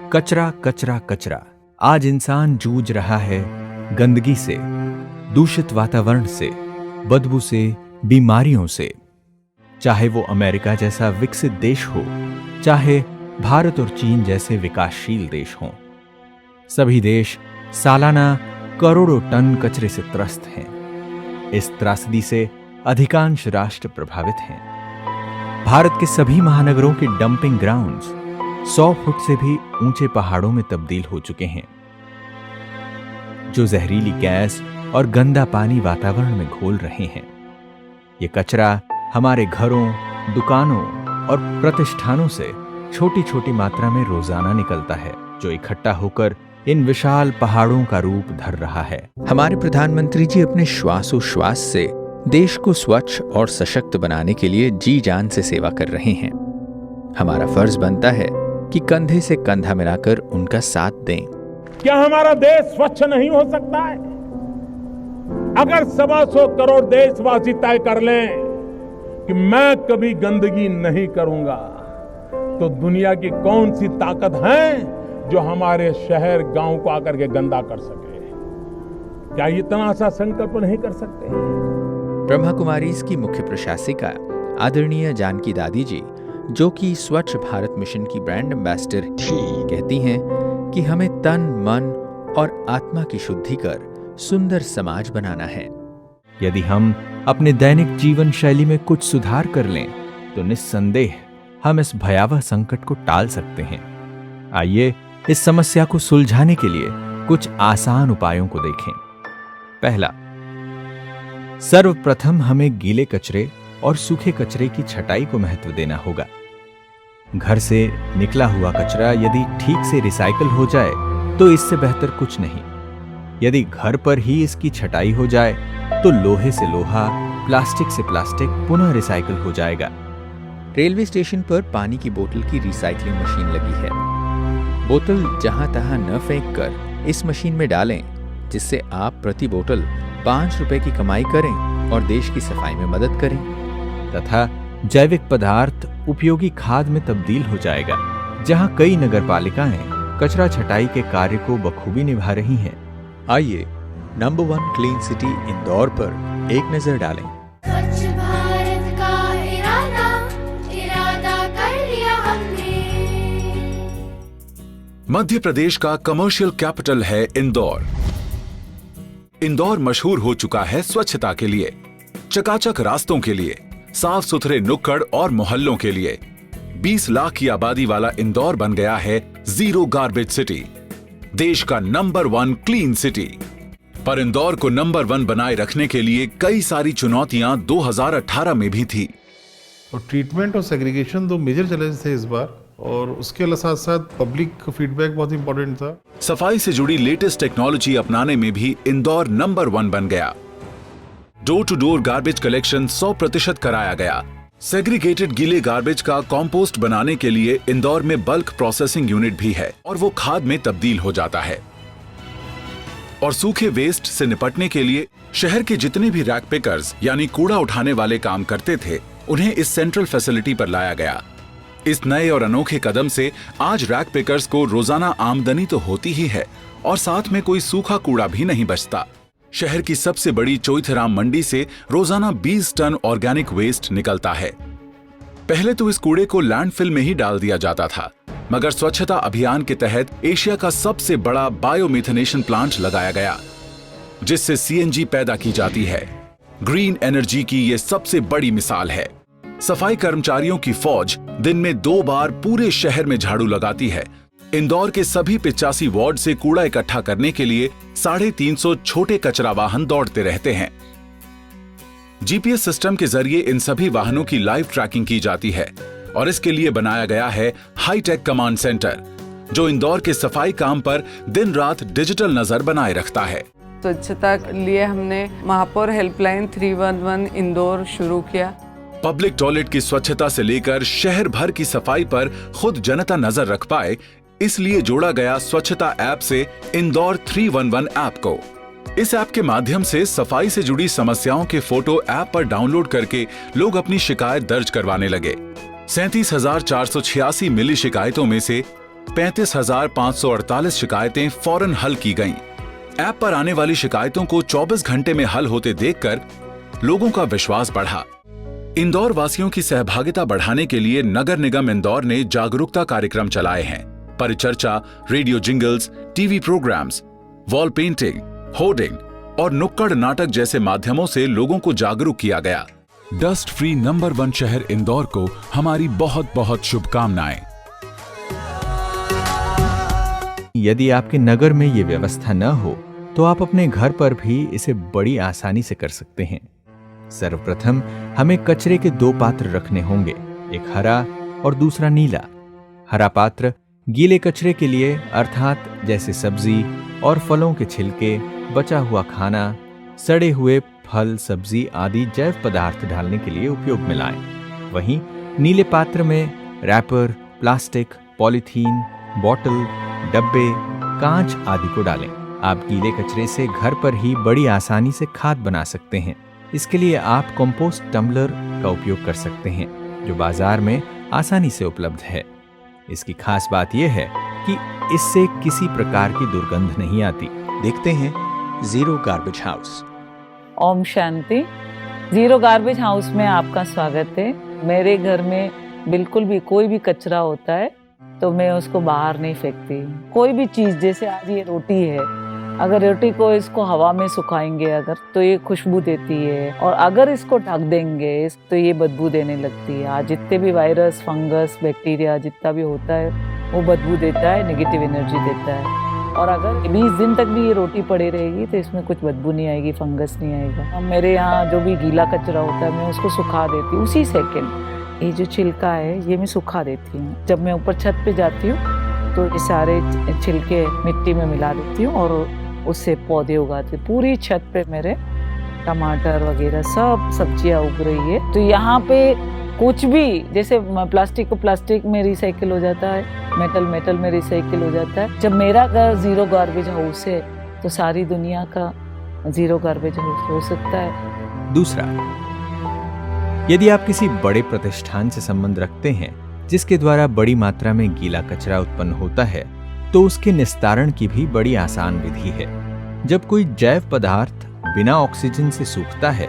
कचरा कचरा कचरा। आज इंसान जूझ रहा है गंदगी से, दूषित वातावरण से, बदबू से, बीमारियों से। चाहे वो अमेरिका जैसा विकसित देश हो, चाहे भारत और चीन जैसे विकासशील देश हों, सभी देश सालाना करोड़ों टन कचरे से त्रस्त हैं। इस त्रासदी से अधिकांश राष्ट्र प्रभावित हैं। भारत के सभी महानगरों के डंपिंग ग्राउंड्स 100 फुट से भी ऊंचे पहाड़ों में तब्दील हो चुके हैं, जो जहरीली गैस और गंदा पानी वातावरण में घोल रहे हैं। ये कचरा हमारे घरों, दुकानों और प्रतिष्ठानों से छोटी छोटी मात्रा में रोजाना निकलता है, जो इकट्ठा होकर इन विशाल पहाड़ों का रूप धर रहा है। हमारे प्रधानमंत्री जी अपने श्वासोश्वास से देश को स्वच्छ और सशक्त बनाने के लिए जी जान से सेवा कर रहे हैं। हमारा फर्ज बनता है कि कंधे से कंधा मिलाकर उनका साथ दें। क्या हमारा देश स्वच्छ नहीं हो सकता है? अगर 125 करोड़ देशवासी तय कर लें कि मैं कभी गंदगी नहीं करूंगा, तो दुनिया की कौन सी ताकत है जो हमारे शहर गांव को आकर के गंदा कर सके? क्या इतना सा संकल्प नहीं कर सकते? ब्रह्मा कुमारीज की मुख्य प्रशासिका आदरणीय जानकी दादी जी, जो कि स्वच्छ भारत मिशन की ब्रांड एम्बेसडर थी, कहती हैं कि हमें तन, मन और आत्मा की शुद्धि कर सुंदर समाज बनाना है। यदि हम अपने दैनिक जीवन शैली में कुछ सुधार कर लें, तो निस्संदेह हम इस भयावह संकट को टाल सकते हैं। आइए इस समस्या को सुलझाने के लिए कुछ आसान उपायों को देखें। पहला, सर्वप्रथम हमें गीले कचरे और सूखे कचरे की छटाई को महत्व देना होगा। घर से निकला हुआ कचरा यदि ठीक से रिसाइकल हो जाए तो इससे बेहतर कुछ नहीं। यदि घर पर ही इसकी छटाई हो जाए तो लोहे से लोहा, प्लास्टिक से प्लास्टिक पुनः रिसाइकल हो जाएगा। रेलवे स्टेशन पर पानी की बोतल की रिसाइकलिंग मशीन लगी है। बोतल जहां तहां न फेंक कर इस मशीन में डालें, जिससे आप प्रति बोतल 5 रुपए की कमाई करें और देश की सफाई में मदद करें, तथा जैविक पदार्थ उपयोगी खाद में तब्दील हो जाएगा। जहां कई नगरपालिकाएं कचरा छटाई के कार्य को बखूबी निभा रही हैं। आइए नंबर 1 क्लीन सिटी इंदौर पर एक नजर डालें। स्वच्छ भारत का इरादा कर लिया हमने। मध्य प्रदेश का कमर्शियल कैपिटल है इंदौर। इंदौर मशहूर हो चुका है स्वच्छता के लिए, चकाचक रास्तों के लिए, साफ सुथरे नुक्कड़ और मोहल्लों के लिए। 20 लाख की आबादी वाला इंदौर बन गया है जीरो गार्बेज सिटी, देश का नंबर 1 क्लीन सिटी। पर इंदौर को नंबर 1 बनाए रखने के लिए कई सारी चुनौतियां 2018 में भी थी। और ट्रीटमेंट और सेग्रीगेशन 2 मेजर चैलेंज थे इस बार, और उसके साथ साथ पब्लिक फीडबैक बहुत इंपॉर्टेंट था। सफाई से जुड़ी लेटेस्ट टेक्नोलॉजी अपनाने में भी इंदौर नंबर 1 बन गया। Door to door garbage collection 100% कराया गया। सेग्रीगेटेड गीले गार्बेज का कंपोस्ट बनाने के लिए इंदौर में बल्क प्रोसेसिंग यूनिट भी है और वो खाद में तब्दील हो जाता है। और सूखे वेस्ट से निपटने के लिए शहर के जितने भी रैक पिकर्स यानी कूड़ा उठाने वाले काम करते थे, उन्हें इस सेंट्रल फैसिलिटी पर लाया गया। इस नए और अनोखे कदम से आज रैक पिकर्स को रोजाना आमदनी तो होती ही है और साथ में कोई सूखा कूड़ा भी नहीं बचता। शहर की सबसे बड़ी चोइथराम मंडी से रोजाना 20 टन ऑर्गेनिक वेस्ट निकलता है। पहले तो इस कूड़े को लैंडफिल में ही डाल दिया जाता था, मगर स्वच्छता अभियान के तहत एशिया का सबसे बड़ा बायोमिथेनेशन प्लांट लगाया गया, जिससे सीएनजी पैदा की जाती है। ग्रीन एनर्जी की ये सबसे बड़ी मिसाल है। सफाई कर्मचारियों की फौज दिन में 2 बार पूरे शहर में झाड़ू लगाती है। इंदौर के सभी 85 वार्ड से कूड़ा इकट्ठा करने के लिए 350 छोटे कचरा वाहन दौड़ते रहते हैं। जीपीएस सिस्टम के जरिए इन सभी वाहनों की लाइव ट्रैकिंग की जाती है और इसके लिए बनाया गया है हाईटेक कमांड सेंटर, जो इंदौर के सफाई काम पर दिन रात डिजिटल नजर बनाए रखता है। स्वच्छता के लिए हमने महापौर हेल्पलाइन 311 इंदौर शुरू किया। पब्लिक टॉयलेट की स्वच्छता से लेकर शहर भर की सफाई पर खुद जनता नजर रख पाए, इसलिए जोड़ा गया स्वच्छता ऐप से इंदौर 311 ऐप को। इस ऐप के माध्यम से सफाई से जुड़ी समस्याओं के फोटो ऐप पर डाउनलोड करके लोग अपनी शिकायत दर्ज करवाने लगे। 37,486 मिली शिकायतों में से 35,548 शिकायतें फौरन हल की गईं। ऐप पर आने वाली शिकायतों को 24 घंटे में हल होते देखकर लोगों का विश्वास बढ़ा। इंदौर वासियों की सहभागिता बढ़ाने के लिए नगर निगम इंदौर ने जागरूकता कार्यक्रम चलाए हैं। परिचर्चा, radio jingles, TV programmes, wall painting, hoarding और नुक्कड़ नाटक जैसे माध्यमों से लोगों को जागरूक किया गया। डस्ट फ्री नंबर 1 शहर इंदौर को हमारी बहुत बहुत शुभकामनाएं। यदि आपके नगर में ये व्यवस्था न हो तो आप अपने घर पर भी इसे बड़ी आसानी से कर सकते हैं। सर्वप्रथम हमें कचरे के 2 पात्र रखने होंगे, एक हरा और दूसरा नीला। हरा पात्र गीले कचरे के लिए, अर्थात जैसे सब्जी और फलों के छिलके, बचा हुआ खाना, सड़े हुए फल सब्जी आदि जैव पदार्थ डालने के लिए उपयोग में लाएं। वहीं नीले पात्र में रैपर, प्लास्टिक, पॉलीथीन, बॉटल, डब्बे, कांच आदि को डालें। आप गीले कचरे से घर पर ही बड़ी आसानी से खाद बना सकते हैं। इसके लिए आप कंपोस्ट टम्बलर का उपयोग कर सकते हैं, जो बाजार में आसानी से उपलब्ध है। इसकी खास बात यह है कि इससे किसी प्रकार की दुर्गंध नहीं आती। देखते हैं zero garbage house. Om Shanti. Zero garbage house में आपका स्वागत है। मेरे घर में बिल्कुल भी कोई भी कचरा होता है तो मैं उसको बाहर नहीं फेंकती। कोई भी चीज़, जैसे आज ये रोटी है, अगर रोटी को इसको हवा में सुखाएंगे अगर तो ये खुशबू देती है, और अगर इसको ढक देंगे तो ये बदबू देने लगती है। आज जितने भी वायरस, फंगस, बैक्टीरिया जितना भी होता है वो बदबू देता है, नेगेटिव एनर्जी देता है। और अगर 20 दिन तक भी ये रोटी पड़ी रहेगी तो इसमें कुछ बदबू नहीं आएगी, फंगस नहीं आएगा। मेरे यहाँ जो भी गीला कचरा होता है मैं उसको सुखा देती हूँ उसी सेकेंड। ये जो छिलका है ये मैं सुखा देती हूँ। जब मैं ऊपर छत पे जाती हूँ तो ये सारे छिलके मिट्टी में मिला देती हूँ और उससे पौधे उगाती हूँ। पूरी छत पे मेरे टमाटर वगैरह सब सब्जियाँ उग रही है। तो यहाँ पे कुछ भी, जैसे प्लास्टिक को प्लास्टिक में रिसाइकिल हो जाता है, मेटल में रिसाइकिल हो जाता है। जब मेरा घर जीरो गार्बेज हाउस है तो सारी दुनिया का जीरो गार्बेज हाउस हो सकता है। दूसरा, यदि आप किसी बड़े प्रतिष्ठान से संबंध रखते हैं जिसके द्वारा बड़ी मात्रा में गीला कचरा उत्पन्न होता है तो उसके निस्तारण की भी बड़ी आसान विधि है। जब कोई जैव पदार्थ बिना ऑक्सीजन से सूखता है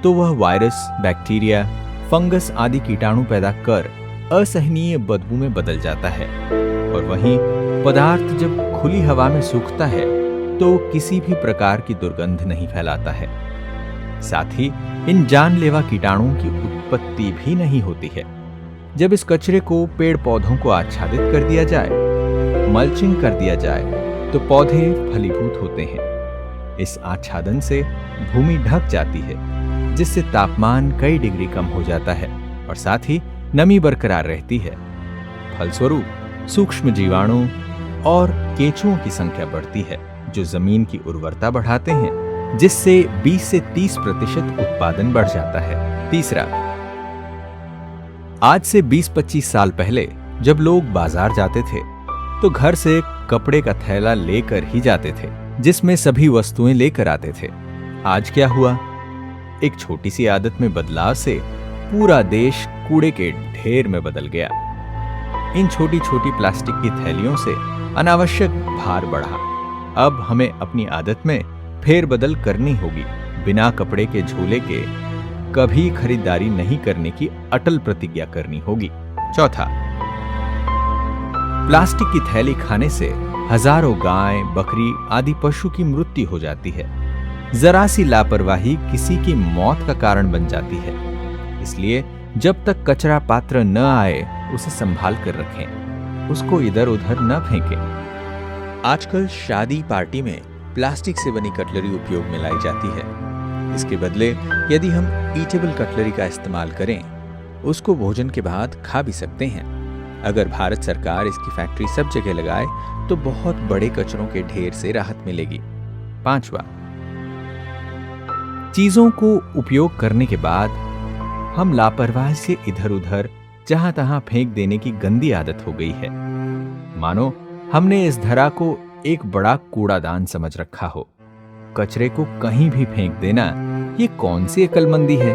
तो वह वायरस, बैक्टीरिया, फंगस आदि कीटाणु पैदा कर असहनीय बदबू में बदल जाता है। और वहीं पदार्थ जब खुली हवा में सूखता है तो किसी भी प्रकार की दुर्गंध नहीं फैलाता है। साथ ही इन जानलेवा कीटाणुओं की उत्पत्ति भी नहीं होती है। जब इस कचरे को पेड़ पौधों को आच्छादित कर दिया जाए, मल्चिंग कर दिया जाए तो पौधे फलीभूत होते हैं। इस आच्छादन से भूमि ढक जाती है जिससे तापमान कई डिग्री कम हो जाता है और साथ ही नमी बरकरार रहती है। फलस्वरूप सूक्ष्म जीवाणु और केंचुओं की संख्या बढ़ती है जो जमीन की उर्वरता बढ़ाते हैं, जिससे 20 से 30% उत्पादन बढ़ जाता है। तीसरा, आज से 20-25 साल पहले जब लोग बाजार जाते थे तो घर से कपड़े का थैला लेकर ही जाते थे जिसमें सभी वस्तुएं लेकर आते थे। आज क्या हुआ? एक छोटी सी आदत में बदलाव से पूरा देश कूड़े के ढेर में बदल गया। इन छोटी छोटी प्लास्टिक की थैलियों से अनावश्यक भार बढ़ा। अब हमें अपनी आदत में फेरबदल करनी होगी। बिना कपड़े के झोले के कभी खरीदारी नहीं करने की अटल प्रतिज्ञा करनी होगी। चौथा, प्लास्टिक की थैली खाने से हजारों गाय, बकरी आदि पशु की मृत्यु हो जाती है। जरा सी लापरवाही किसी की मौत का कारण बन जाती है। इसलिए जब तक कचरा पात्र न आए उसे संभाल कर रखें, उसको इधर उधर न फेंकें। आजकल शादी पार्टी में प्लास्टिक से बनी कटलरी उपयोग में लाई जाती है। इसके बदले यदि हम ईटेबल कटलरी का इस्तेमाल करें, उसको भोजन के बाद खा भी सकते हैं। अगर भारत सरकार इसकी फैक्ट्री सब जगह लगाए तो बहुत बड़े कचरों के ढेर से राहत मिलेगी। पांचवा, चीजों को उपयोग करने के बाद हम लापरवाही से इधर उधर जहां तहां फेंक देने की गंदी आदत हो गई है। मानो हमने इस धरा को एक बड़ा कूड़ादान समझ रखा हो। कचरे को कहीं भी फेंक देना ये कौन सी अक्लमंदी है?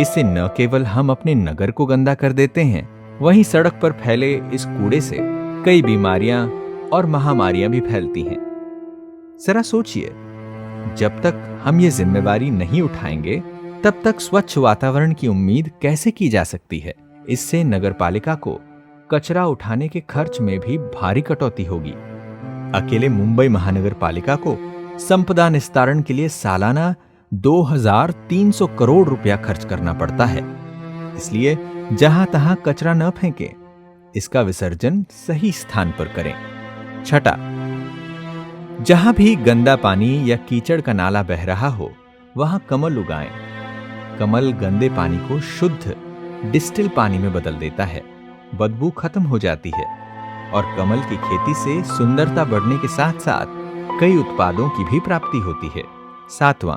इससे न केवल हम अपने नगर को गंदा कर देते हैं, वहीं सड़क पर फैले इस कूड़े से कई बीमारियां और महामारियां भी फैलती हैं। जरा सोचिए, जब तक हम ये जिम्मेवारी नहीं उठाएंगे तब तक स्वच्छ वातावरण की उम्मीद कैसे की जा सकती है। इससे नगरपालिका को कचरा उठाने के खर्च में भी भारी कटौती होगी। अकेले मुंबई महानगर पालिका को संपदा निस्तारण के लिए सालाना 2300 करोड़ रुपया खर्च करना पड़ता है। इसलिए जहां तहां कचरा न फेंकें, इसका विसर्जन सही स्थान पर करें। छठा, जहां भी गंदा पानी या कीचड़ का नाला बह रहा हो वहां कमल उगाएं। कमल गंदे पानी को शुद्ध डिस्टिल पानी में बदल देता है, बदबू खत्म हो जाती है और कमल की खेती से सुंदरता बढ़ने के साथ साथ कई उत्पादों की भी प्राप्ति होती है। सातवां,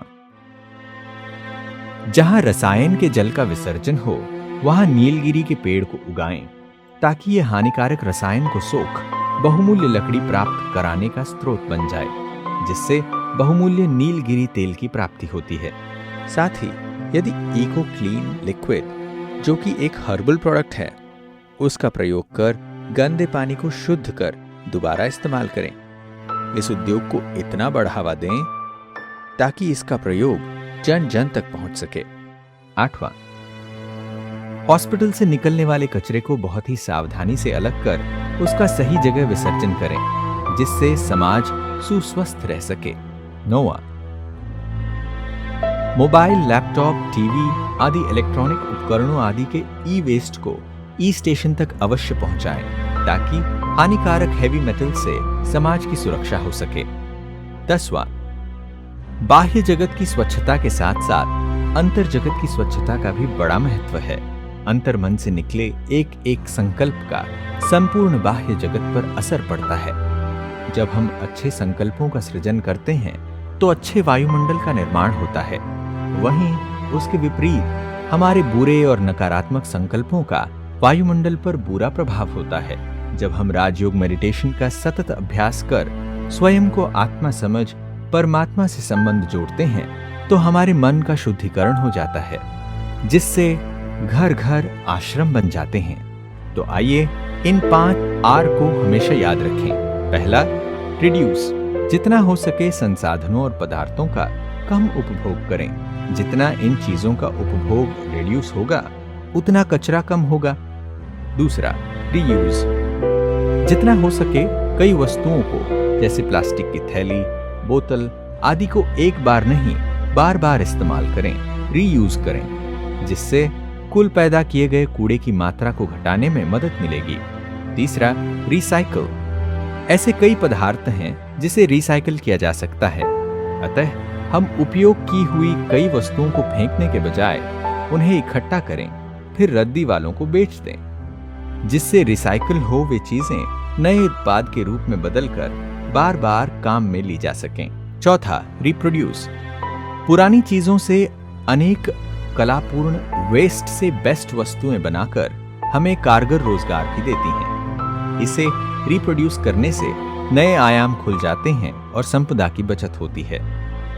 जहां रसायन के जल का विसर्जन हो वहां नीलगिरी के पेड़ को उगाएं ताकि ये हानिकारक रसायन को सोख बहुमूल्य लकड़ी प्राप्त कराने का स्रोत बन जाए, जिससे बहुमूल्य नीलगिरी तेल की प्राप्ति होती है। साथ ही यदि इको क्लीन लिक्विड, जो कि एक हर्बल प्रोडक्ट है, उसका प्रयोग कर गंदे पानी को शुद्ध कर दोबारा इस्तेमाल करें। इस उद्योग को इतना बढ़ावा दें ताकि इसका प्रयोग जन जन तक पहुंच सके। आठवां, हॉस्पिटल से निकलने वाले कचरे को बहुत ही सावधानी से अलग कर उसका सही जगह विसर्जन करें, जिससे समाज सुस्वस्थ रह सके। नौवां, मोबाइल, लैपटॉप, टीवी आदि इलेक्ट्रॉनिक उपकरणों आदि के ई वेस्ट को ई स्टेशन तक अवश्य पहुंचाएं ताकि हानिकारक हैवी मेटल से समाज की सुरक्षा हो सके। 10वां, बाह्य जगत की स्वच्छता के साथ साथ अंतर जगत की स्वच्छता का भी बड़ा महत्व है। अंतर मन से निकले एक एक संकल्प का संपूर्ण बाह्य जगत पर असर पड़ता है। जब हम अच्छे संकल्पों का सृजन करते हैं तो अच्छे वायुमंडल का निर्माण होता है। वहीं उसके विपरीत हमारे बुरे और नकारात्मक संकल्पों का वायुमंडल पर बुरा प्रभाव होता है। जब हम राजयोग मेडिटेशन का सतत अभ्यास कर स्वयं को आत्मा समझ परमात्मा से संबंध जोड़ते हैं तो हमारे मन का शुद्धिकरण हो जाता है, जिससे घर घर आश्रम बन जाते हैं। तो आइए इन 5 आर को हमेशा याद रखें। पहला, रिड्यूस, जितना हो सके संसाधनों और पदार्थों का कम उपभोग करें। जितना इन चीजों का उपभोग रिड्यूस होगा उतना कचरा कम होगा। दूसरा, रीयूज, जितना हो सके कई वस्तुओं को जैसे प्लास्टिक की थैली, बोतल आदि को एक बार नहीं बार बार इस्तेमाल करें, रीयूज करें, जिससे कुल पैदा किए गए कूड़े की मात्रा को घटाने में मदद मिलेगी। तीसरा, रिसाइकल, ऐसे कई पदार्थ हैं जिसे रिसाइकल किया जा सकता है, अतः हम उपयोग की हुई कई वस्तुओं को फेंकने के बजाय उन्हें इकट्ठा करें, फिर रद्दी वालों को बेच दें, जिससे रिसाइकल हो वे चीजें नए उत्पाद के रूप में बदलकर बार बार काम में ली जा सकें। चौथा, रिप्रोड्यूस, पुरानी चीजों से अनेक कलापूर्ण वेस्ट से बेस्ट वस्तुएं बनाकर हमें कारगर रोजगार भी देती हैं। इसे रिप्रोड्यूस करने से नए आयाम खुल जाते हैं और संपदा की बचत होती है।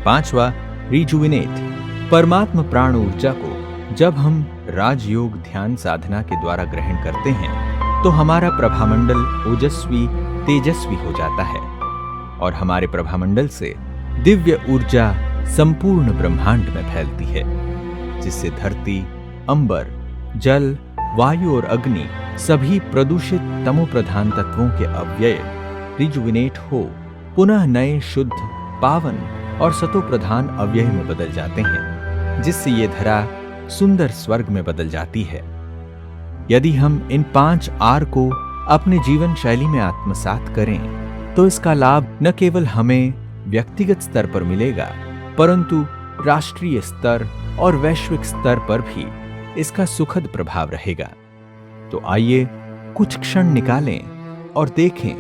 पांचवा, रिजुविनेट, परमात्मा प्राण ऊर्जा को जब हम राजयोग ध्यान साधना के द्वारा ग्रहण करते हैं तो हमारा प्रभामंडल ओजस्वी तेजस्वी हो जाता है और हमारे प्रभामंडल से दिव्य ऊर्जा संपूर्ण ब्रह्मांड में फैलती है, जिससे धरती, अंबर, जल, वायु और अग्नि सभी प्रदूषित तमो प्रधान तत्वों के अव्यय रिजुविनेट हो पुनः नए शुद्ध, पावन और सतो प्रधान अव्यय में बदल जाते हैं, जिससे ये धरा सुंदर स्वर्ग में बदल जाती है। यदि हम इन 5 आर को अपने जीवन शैली में आत्मसात करें तो इसका लाभ न केवल हमें व्यक्तिगत स्तर पर मिलेगा परंतु राष्ट्रीय स्तर और वैश्विक स्तर पर भी इसका सुखद प्रभाव रहेगा। तो आइए कुछ क्षण निकालें और देखें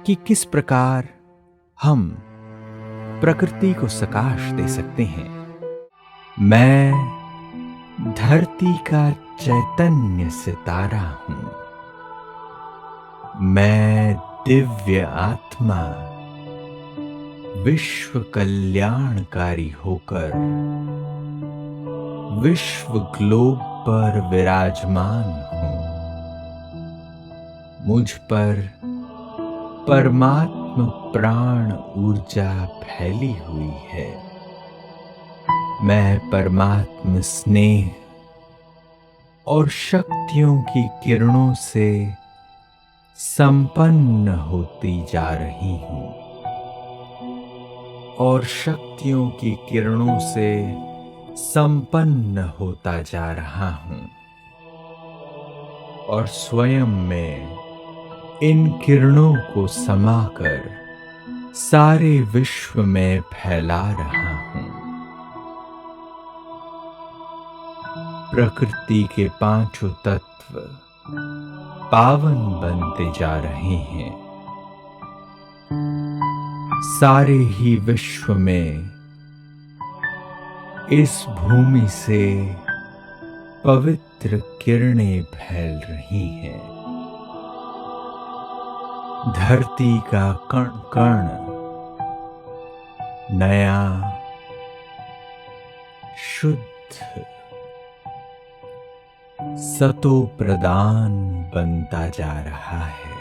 कि किस प्रकार हम प्रकृति को सकाश दे सकते हैं। मैं धरती का चैतन्य सितारा हूं। मैं दिव्य आत्मा विश्व कल्याणकारी होकर विश्व ग्लोब पर विराजमान हूं। मुझ पर परमात्म प्राण ऊर्जा फैली हुई है। मैं परमात्म स्नेह और शक्तियों की किरणों से संपन्न होती जा रही हूं और शक्तियों की किरणों से संपन्न होता जा रहा हूं और स्वयं में इन किरणों को समाकर सारे विश्व में फैला रहा हूं। प्रकृति के पांचों तत्व पावन बनते जा रहे हैं। सारे ही विश्व में इस भूमि से पवित्र किरणें फैल रही हैं। धरती का कण कण नया शुद्ध सतो प्रदान बनता जा रहा है।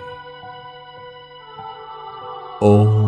ओम